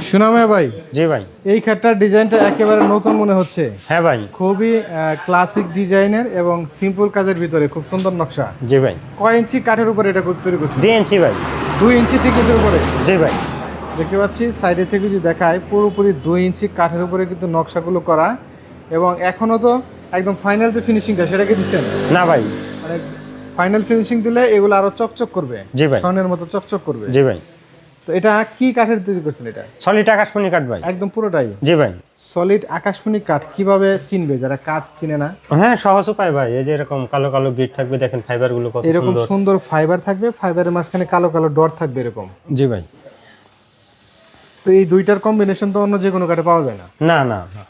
সুনামে ভাই, জি ভাই। এই খাটটার ডিজাইনটা একেবারে নতুন মনে হচ্ছে। হ্যাঁ ভাই। খুবই ক্লাসিক ডিজাইনের এবং সিম্পল কাজের ভিতরে খুব সুন্দর নকশা। জি ভাই। কয় ইঞ্চি কাঠের উপরে এটা তৈরি করছে? 2 ইঞ্চি ভাই। 2 ইঞ্চি থিকনেসের উপরে। জি ভাই। দেখতে পাচ্ছি সাইডে থেকে যদি দেখায় পুরোপুরি 2 ইঞ্চি কাঠের উপরে কিন্তু নকশাগুলো করা, এবং এখনও তো একদম ফাইনাল যে ফিনিশিংটা সেটা কি দিচ্ছেন? না ভাই, মানে ফাইনাল ফিনিশিং দিলে এগুলো আরো চকচক করবে। জি ভাই। স্বর্ণের মতো চকচক করবে। জি ভাই। তো এটা কি কাঠের তৈরি করছেন? এটা সলিড আকাশমণি কাঠ ভাই। একদম পুরোটাই? জি ভাই। সলিড আকাশমণি কাঠ কিভাবে চিনবে যারা কাঠ চিনে না? হ্যাঁ, সহজ উপায় ভাই। এই যে এরকম কালো কালো গিট থাকবে, দেখেন ফাইবার গুলো কত এরকম সুন্দর। সুন্দর ফাইবার থাকবে, ফাইবারের মাঝখানে কালো কালো ডট থাকবে এরকম। জি ভাই। তো এই দুইটার কম্বিনেশন তো অন্য যে কোনো কাঠে পাওয়া যায় না। না না না।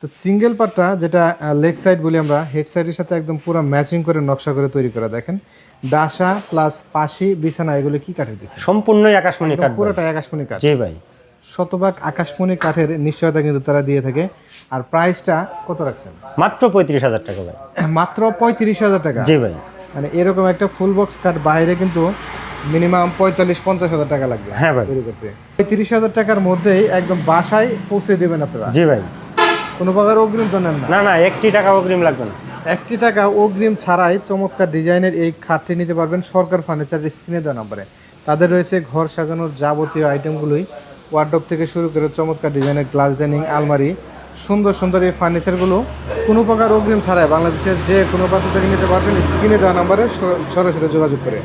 তো সিঙ্গেল পার্টটা যেটা লেগ সাইড বলি আমরা, হেড সাইডের সাথে একদম পুরো ম্যাচিং করে নকশা করে তৈরি করা। দেখেন ডাসা প্লাস পাশি বিছানা এগুলো কি কাঠের দিচ্ছে? সম্পূর্ণই আকাশমণি কাঠ। পুরোটাই আকাশমণি কাঠ। জি ভাই। শতভাগ আকাশমণি কাঠের নিশ্চয়তা কিন্তু তারা দিয়ে থাকে। আর প্রাইসটা কত রাখছেন? মাত্র 35,000 টাকা ভাই। মাত্র 35,000 টাকা? জি ভাই। মানে এরকম একটা ফুল বক্স কাঠ বাইরে কিন্তু মিনিমাম 45-50 হাজার টাকা লাগবে হ্যাঁ ভাই। তৈরি করতে। 35,000 টাকার মধ্যেই একদম বাসায় পৌঁছে দেবেন আপনারা? জি ভাই। কোনো প্রকার অগ্রিম তো নেন না? না না, 1 টাকা অগ্রিম লাগবে না। 1 টাকা অগ্রিম ছাড়াই চমৎকার ডিজাইনের এই খাটটি নিতে পারবেন সরকার ফার্নিচারের স্ক্রিনে দেওয়া নম্বরে। তাদের রয়েছে ঘর সাজানোর যাবতীয় আইটেমগুলোই, ওয়ার্ডরোব থেকে শুরু করে চমৎকার ডিজাইনের গ্লাস ডাইনিং, আলমারি, সুন্দর সুন্দর এই ফার্নিচারগুলো কোনো প্রকার অগ্রিম ছাড়াই বাংলাদেশের যে কোনো প্রান্ত থেকে নিতে পারবেন স্ক্রিনে দেওয়া নম্বরে সরাসরি যোগাযোগ করে।